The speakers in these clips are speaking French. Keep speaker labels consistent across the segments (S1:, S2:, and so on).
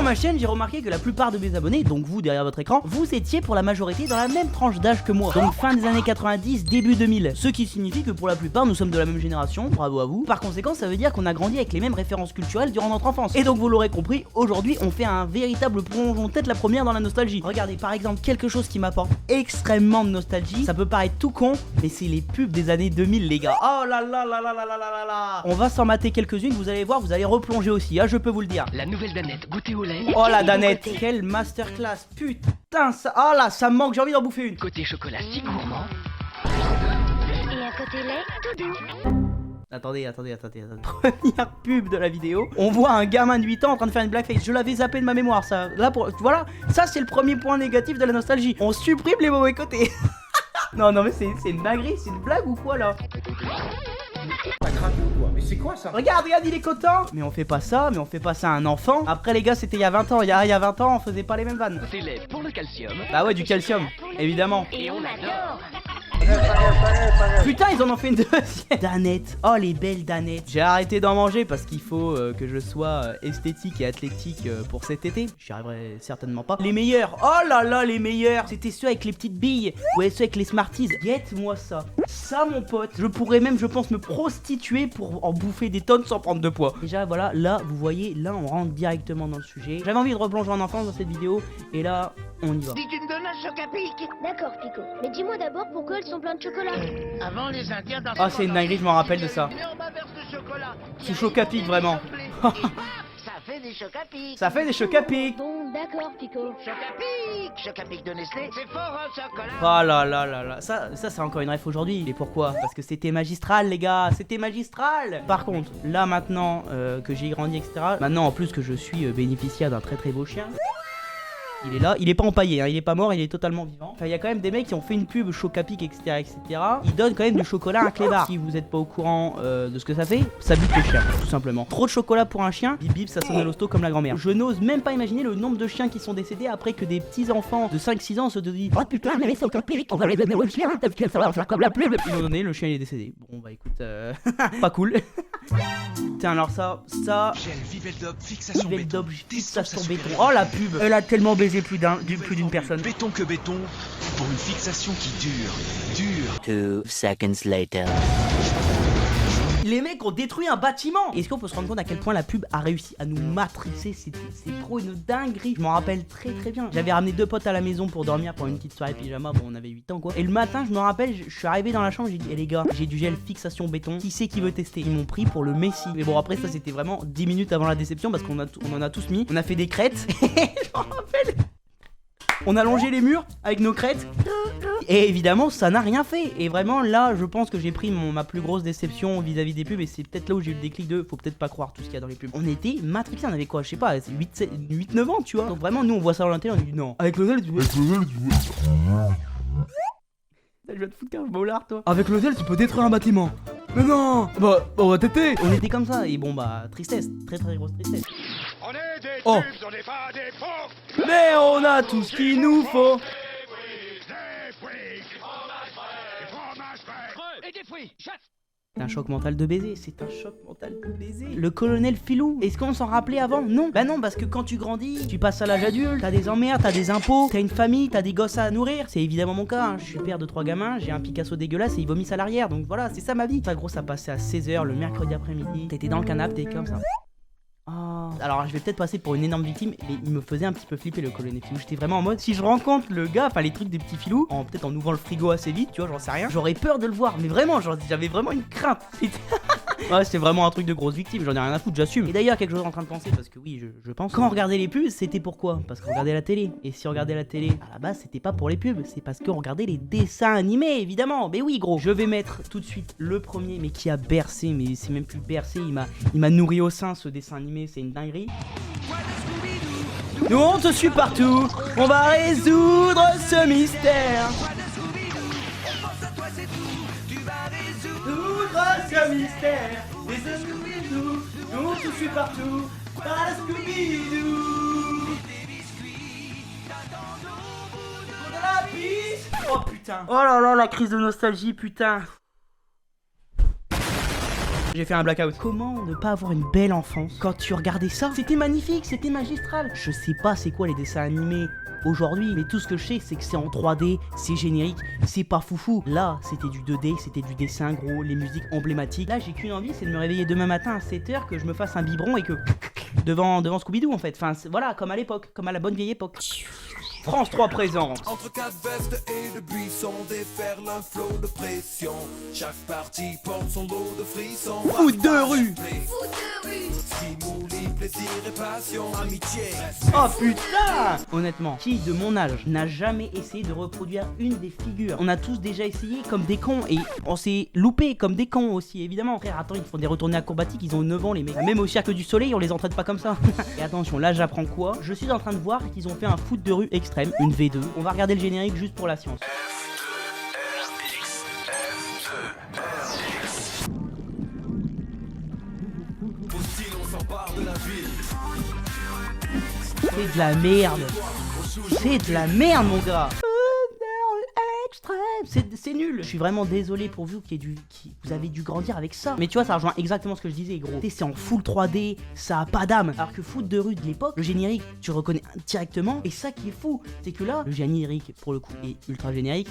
S1: voyant ma chaîne, j'ai remarqué que la plupart de mes abonnés, donc vous derrière votre écran, vous étiez pour la majorité dans la même tranche d'âge que moi. Donc fin des années 90, début 2000. Ce qui signifie que pour la plupart, nous sommes de la même génération, bravo à vous. Par conséquent, ça veut dire qu'on a grandi avec les mêmes références culturelles durant notre enfance. Et donc vous l'aurez compris, aujourd'hui, on fait un véritable plongeon tête la première dans la nostalgie. Regardez par exemple quelque chose qui m'apporte extrêmement de nostalgie. Ça peut paraître tout con, mais c'est les pubs des années 2000 les gars. Oh là là là là là là là là là. On va s'en mater quelques-unes, vous allez voir, vous allez replonger aussi, hein, je peux vous le dire.
S2: La nouvelle Danette, goûter au lait.
S1: Oh la Danette, quelle masterclass, putain ça, oh là ça me manque, j'ai envie d'en bouffer une.
S2: Côté chocolat si gourmand.
S3: Et à côté lait, tout doux.
S1: Attendez. Première pub de la vidéo. On voit un gamin de 8 ans en train de faire une blackface. Je l'avais zappé de ma mémoire, ça. Là, voilà, ça c'est le premier point négatif de la nostalgie. On supprime les mauvais côtés. Non, mais c'est une dinguerie, c'est une blague ou quoi là?
S4: T'as craqué ou quoi? Mais c'est quoi ça?
S1: Regarde, il est content. Mais on fait pas ça à un enfant. Après les gars, c'était il y a 20 ans. Il y a 20 ans, on faisait pas les mêmes vannes.
S2: Côté lait pour le calcium.
S1: Bah ouais, du calcium, évidemment.
S3: Et on adore.
S1: Putain, ils en ont fait une deuxième. Danette, oh les belles danettes. J'ai arrêté d'en manger parce qu'il faut que je sois esthétique et athlétique pour cet été. J'y arriverai certainement pas. Les meilleurs, oh là là, les meilleurs. C'était ceux avec les petites billes. Ouais, ceux avec les Smarties. Guette-moi ça. Ça, mon pote. Je pourrais même, je pense, me prostituer pour en bouffer des tonnes sans prendre de poids. Déjà, voilà, là, vous voyez, là, on rentre directement dans le sujet. J'avais envie de replonger en enfance dans cette vidéo. Et là, on y va.
S2: Si tu me donnes un choc à pic.
S3: D'accord, Pico. Mais dis-moi d'abord pourquoi elles sont pleines de chocolat.
S2: Avant les Indiens dans
S1: Ah, c'est une dinguerie, je m'en rappelle de ça. C'est choc à pic, vraiment.
S2: Ça fait des chocs à pic.
S1: Ça fait des chocs à pic.
S3: Bon, d'accord, Pico.
S2: Choc à pic. Choc à pic de Nestlé. C'est fort un chocolat.
S1: Oh là là là là, ça c'est encore une ref aujourd'hui. Et pourquoi? Parce que c'était magistral les gars, c'était magistral. Par contre, là maintenant que j'ai grandi etc, maintenant en plus que je suis bénéficiaire d'un très très beau chien. Il est là, il est pas empaillé, hein, il est pas mort, il est totalement vivant. Enfin, il y a quand même des mecs qui ont fait une pub Chocapic, etc. Ils donnent quand même du chocolat à un clébard. Si vous êtes pas au courant de ce que ça fait, ça bute le chien, tout simplement. Trop de chocolat pour un chien, bip bip, ça sonne à l'hosto comme la grand-mère. Je n'ose même pas imaginer le nombre de chiens qui sont décédés après que des petits enfants de 5-6 ans se disent oh putain, mais c'est Chocapic, on va les donner au chien, parce que ça va faire comme la pub. Ils l'ont donné, le chien il est décédé. Bon bah écoute, pas cool. Tiens alors ça.
S4: Gel Viveldop fixation béton.
S1: Fixation béton. Oh la pub, elle a tellement baisé plus d'une personne.
S4: Béton que béton pour une fixation qui dure.
S5: 2 seconds later.
S1: Les mecs ont détruit un bâtiment. Est-ce qu'on peut se rendre compte à quel point la pub a réussi à nous matricer? C'est trop une dinguerie. Je m'en rappelle très très bien. J'avais ramené 2 potes à la maison pour dormir pour une petite soirée pyjama. Bon, on avait 8 ans quoi. Et le matin, je me rappelle, je suis arrivé dans la chambre, j'ai dit les gars, j'ai du gel fixation béton. Qui c'est qui veut tester? Ils m'ont pris pour le Messi. Mais bon, après ça c'était vraiment 10 minutes avant la déception parce qu'on en a tous mis. On a fait des crêtes. Je m'en rappelle. On a longé les murs avec nos crêtes. Et évidemment, ça n'a rien fait. Et vraiment, là, je pense que j'ai pris ma plus grosse déception vis-à-vis des pubs. Et c'est peut-être là où j'ai eu le déclic de faut peut-être pas croire tout ce qu'il y a dans les pubs. On était matrixés, on avait quoi? Je sais pas, 8-9 ans, tu vois. Donc vraiment, nous, on voit ça dans l'intérieur, on dit non. Avec le gel, tu vois. Je vais te foutre un moulard, toi. Avec le gel, tu peux détruire un bâtiment. Mais non. Bah, on va t'aider. On était comme ça. Et bon, bah, tristesse. Très très grosse tristesse.
S6: On est des
S1: Oh.
S6: tubes, on n'est pas des pauvres.
S1: Mais on a tout ce qu'il nous faut.
S6: Des fruits, des fromages frais.
S2: Et des fruits. Chasse.
S1: C'est un choc mental de baiser, c'est un choc mental de baiser. Le colonel Filou, est-ce qu'on s'en rappelait avant? Non. Bah non, parce que quand tu grandis, tu passes à l'âge adulte, t'as des emmerdes, t'as des impôts, t'as une famille, t'as des gosses à nourrir. C'est évidemment mon cas, hein. Je suis père de 3 gamins, j'ai un Picasso dégueulasse et ils vomissent à l'arrière. Donc voilà, c'est ça ma vie. Ça gros, ça passait à 16h le mercredi après-midi. T'étais dans le canapé, t'es comme ça. Oh. Alors je vais peut-être passer pour une énorme victime, mais il me faisait un petit peu flipper le colonel Filou. J'étais vraiment en mode, si je rencontre le gars, enfin les trucs des petits filous, peut-être en ouvrant le frigo assez vite, tu vois, j'en sais rien, j'aurais peur de le voir, mais vraiment, j'avais vraiment une crainte. Ouais, c'est vraiment un truc de grosse victime, j'en ai rien à foutre, j'assume. Et d'ailleurs, quelque chose en train de penser, parce que oui, je pense, quand on regardait les pubs, c'était pourquoi? Parce qu'on regardait la télé. Et si on regardait la télé, à la base, c'était pas pour les pubs, c'est parce qu'on regardait les dessins animés, évidemment. Mais oui, gros, je vais mettre tout de suite le premier, mais qui a bercé, mais c'est même plus bercé, il m'a nourri au sein, ce dessin animé, c'est une dinguerie. Nous on te suit partout, on va résoudre ce mystère. Résoudre ce mystère. Les Scooby-Doo, nous on te suit partout. Par la Scooby-Doo. De la piste. Oh putain. Oh là là, la crise de nostalgie, putain. J'ai fait un blackout. Comment ne pas avoir une belle enfance quand tu regardais ça? C'était magnifique, c'était magistral. Je sais pas c'est quoi les dessins animés aujourd'hui, mais tout ce que je sais c'est que c'est en 3D, c'est générique, c'est pas foufou. Là c'était du 2D, c'était du dessin gros, les musiques emblématiques. Là j'ai qu'une envie, c'est de me réveiller demain matin à 7h, que je me fasse un biberon et que devant Scooby-Doo en fait. Enfin voilà, comme à l'époque, comme à la bonne vieille époque. France 3 présente.
S7: Entre quatre vestes et de buissons, déferle un flot de pression. Chaque partie porte son lot de frissons.
S1: Foot de rue.
S7: Stimuli, plaisir et passion, amitié.
S1: Oh putain! Honnêtement, qui de mon âge n'a jamais essayé de reproduire une des figures? On a tous déjà essayé comme des cons et on s'est loupé comme des cons aussi évidemment. Frère, attends, ils font des retournées acrobatiques, ils ont 9 ans les mecs. Même au Cirque du Soleil, on les entraîne pas comme ça. Et attention, là j'apprends quoi? Je suis en train de voir qu'ils ont fait un foot de rue extrême, une V2. On va regarder le générique juste pour la science. C'est de la merde. C'est de la merde mon gars. C'est nul. Je suis vraiment désolé pour vous vous avez dû grandir avec ça. Mais tu vois, ça rejoint exactement ce que je disais, gros. C'est en full 3D, ça a pas d'âme. Alors que foot de rue de l'époque, le générique, tu reconnais directement. Et ça qui est fou, c'est que là, le générique, pour le coup, est ultra générique.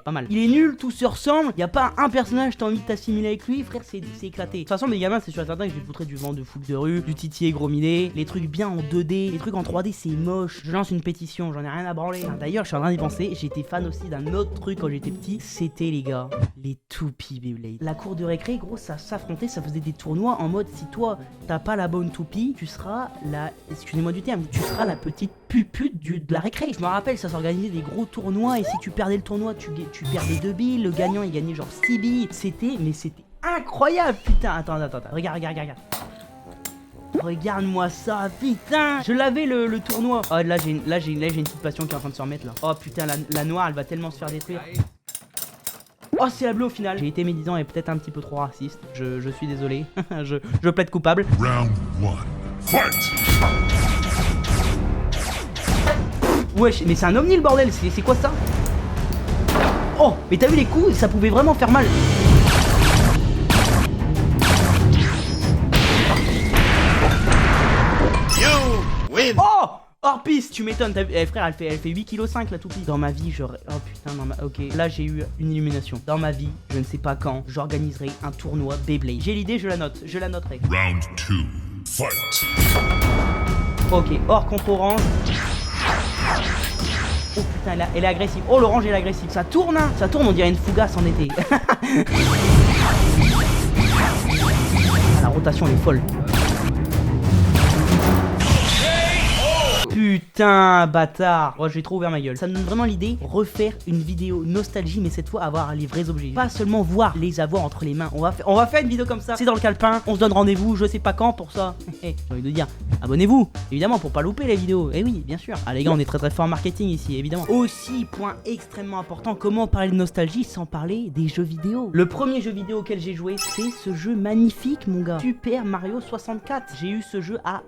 S1: Pas mal. Il est nul, tout se ressemble. Y a pas un personnage t'as envie de t'assimiler avec lui, frère, c'est éclaté. De toute façon, mes gamins, c'est sûr et certain que je vais foutrer du vent de foot de rue, du Titi et Gros Minet, les trucs bien en 2D, les trucs en 3D, c'est moche. Je lance une pétition, j'en ai rien à branler. D'ailleurs, je suis en train d'y penser. J'étais fan aussi d'un autre truc quand j'étais petit. C'était, les gars, les toupies Beyblade. La cour de récré, gros, ça s'affrontait, ça faisait des tournois en mode si toi t'as pas la bonne toupie, tu seras la. Excusez-moi du terme, tu seras la petite pupute de la récré. Je me rappelle, ça s'organisait des gros tournois et si tu perdais le tournoi, tu perdais 2 billes, le gagnant il gagnait genre 6 billes. C'était incroyable, putain. Attends, regarde. Regarde-moi ça, putain. Je l'avais le tournoi. Oh là j'ai une petite passion qui est en train de se remettre là. Oh putain, la noire elle va tellement se faire détruire. Oh c'est la bleue au final. J'ai été médisant et peut-être un petit peu trop raciste. Je suis désolé. je plaide coupable.
S6: Round 1. Fight!
S1: Wesh, mais c'est un ovni le bordel, c'est quoi ça? Oh, mais t'as vu les coups? Ça pouvait vraiment faire mal.
S6: You win!
S1: Oh! Hors-piste, tu m'étonnes, t'as vu? Frère, elle fait 8,5 kg la toupie. Dans ma vie, j'aurais... Oh putain, ok. Là, j'ai eu une illumination. Dans ma vie, je ne sais pas quand, j'organiserai un tournoi Beyblade. J'ai l'idée, je la noterai.
S6: Round 2. Fight!
S1: Ok, or contre orange. Oh putain, elle est agressive. Oh, l'orange, elle est agressive. Ça tourne, hein. Ça tourne, on dirait une fougasse en été. La rotation, elle est folle. Putain, bâtard. Oh, j'ai trop ouvert ma gueule. Ça me donne vraiment l'idée, refaire une vidéo nostalgie, mais cette fois avoir les vrais objets. Pas seulement voir, les avoir entre les mains. On va faire une vidéo comme ça. C'est dans le calepin. On se donne rendez-vous, je sais pas quand pour ça. J'ai envie de dire, abonnez-vous, évidemment, pour pas louper les vidéos. Eh oui, bien sûr. Ah les gars, on est très fort en marketing ici, évidemment. Aussi, point extrêmement important, comment parler de nostalgie sans parler des jeux vidéo. Le premier jeu vidéo auquel j'ai joué, c'est ce jeu magnifique, mon gars. Super Mario 64. J'ai eu ce jeu à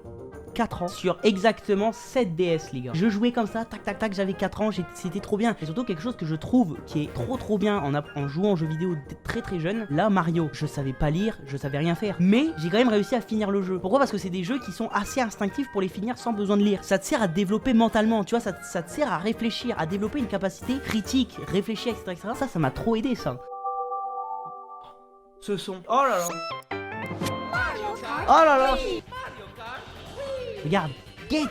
S1: 4 ans sur exactement 7 DS les gars. Je jouais comme ça, tac, j'avais 4 ans, c'était trop bien. Et surtout quelque chose que je trouve qui est trop bien en jouant aux jeux vidéo très jeune. Là Mario, je savais pas lire, je savais rien faire. Mais j'ai quand même réussi à finir le jeu. Pourquoi? Parce que c'est des jeux qui sont assez instinctifs pour les finir sans besoin de lire. Ça te sert à te développer mentalement, tu vois, ça te sert à réfléchir, à développer une capacité critique, réfléchir, etc. Ça m'a trop aidé ça. Ce son. Oh là là. Oh là là. Regarde, Gate.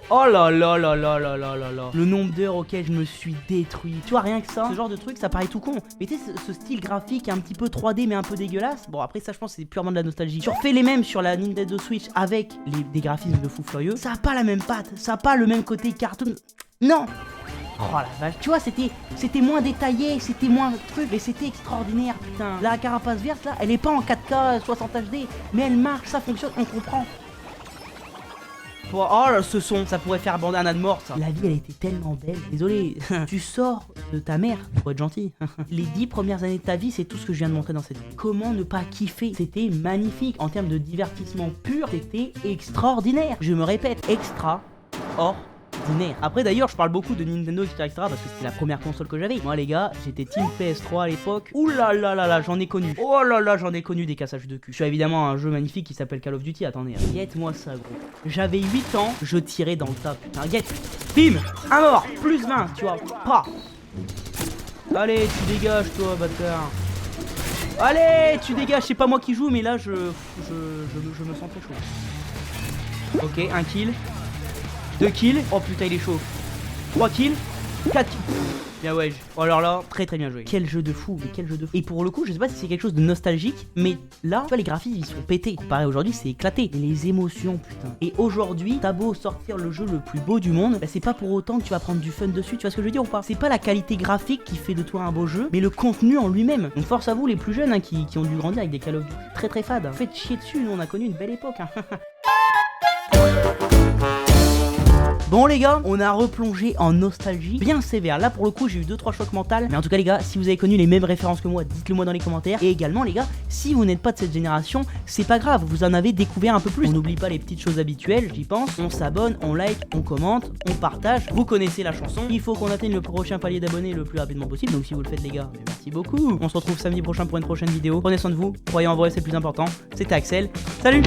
S1: Oh là là là là là là là là. Le nombre d'heures auxquelles je me suis détruit. Tu vois, rien que ça, ce genre de truc, ça paraît tout con. Mais tu sais, ce style graphique un petit peu 3D mais un peu dégueulasse. Bon, après ça, je pense que c'est purement de la nostalgie. Tu refais les mêmes sur la Nintendo Switch avec des graphismes de fou furieux. Ça a pas la même patte, ça a pas le même côté cartoon. Non. Oh la vache, tu vois, c'était moins détaillé, c'était moins truc, mais c'était extraordinaire, putain. La carapace verte là, elle est pas en 4K 60 HD, mais elle marche, ça fonctionne, on comprend. Oh là, ce son, ça pourrait faire bandana de mort ça. La vie elle était tellement belle. Désolé, tu sors de ta mère pour être gentil. Les 10 premières années de ta vie, c'est tout ce que je viens de montrer dans cette vidéo. Comment ne pas kiffer? C'était magnifique. En termes de divertissement pur, c'était extraordinaire. Je me répète, extra, extraordinaire. Après d'ailleurs, je parle beaucoup de Nintendo, etc. parce que c'était la première console que j'avais. Moi les gars, j'étais Team PS3 à l'époque. Ouh là là là là, j'en ai connu. Oh là là, j'en ai connu des cassages de cul. Je suis évidemment un jeu magnifique qui s'appelle Call of Duty. Attendez, guette-moi ça gros. J'avais 8 ans, je tirais dans le tas. Putain, guette. Bim, un mort, plus 20, tu vois. Pas. Allez, tu dégages toi, bâtard. Allez, tu dégages, c'est pas moi qui joue, mais là je me sens très chaud. Ok, 1 kill. 2 kills. Oh putain, il est chaud. 3 kills. 4 kills. Bien ouais. Oh, alors là, très très bien joué. Quel jeu de fou, mais quel jeu de fou. Et pour le coup, je sais pas si c'est quelque chose de nostalgique, mais là, tu vois, les graphismes ils sont pétés. Pareil, aujourd'hui, c'est éclaté. Et les émotions, putain. Et aujourd'hui, t'as beau sortir le jeu le plus beau du monde, bah, c'est pas pour autant que tu vas prendre du fun dessus. Tu vois ce que je veux dire ou pas? C'est pas la qualité graphique qui fait de toi un beau jeu, mais le contenu en lui-même. Donc force à vous, les plus jeunes hein, qui ont dû grandir avec des Call of Duty très très fades. Faites chier dessus, nous on a connu une belle époque. Hein. Bon les gars, on a replongé en nostalgie bien sévère. Là pour le coup j'ai eu 2-3 chocs mentaux. Mais en tout cas les gars, si vous avez connu les mêmes références que moi, dites-le moi dans les commentaires. Et également les gars, si vous n'êtes pas de cette génération, c'est pas grave, vous en avez découvert un peu plus. On n'oublie pas les petites choses habituelles, j'y pense. On s'abonne, on like, on commente, on partage. Vous connaissez la chanson. Il faut qu'on atteigne le prochain palier d'abonnés le plus rapidement possible. Donc si vous le faites les gars, merci beaucoup. On se retrouve samedi prochain pour une prochaine vidéo. Prenez soin de vous, croyez en vrai, c'est le plus important. C'était Axel, salut.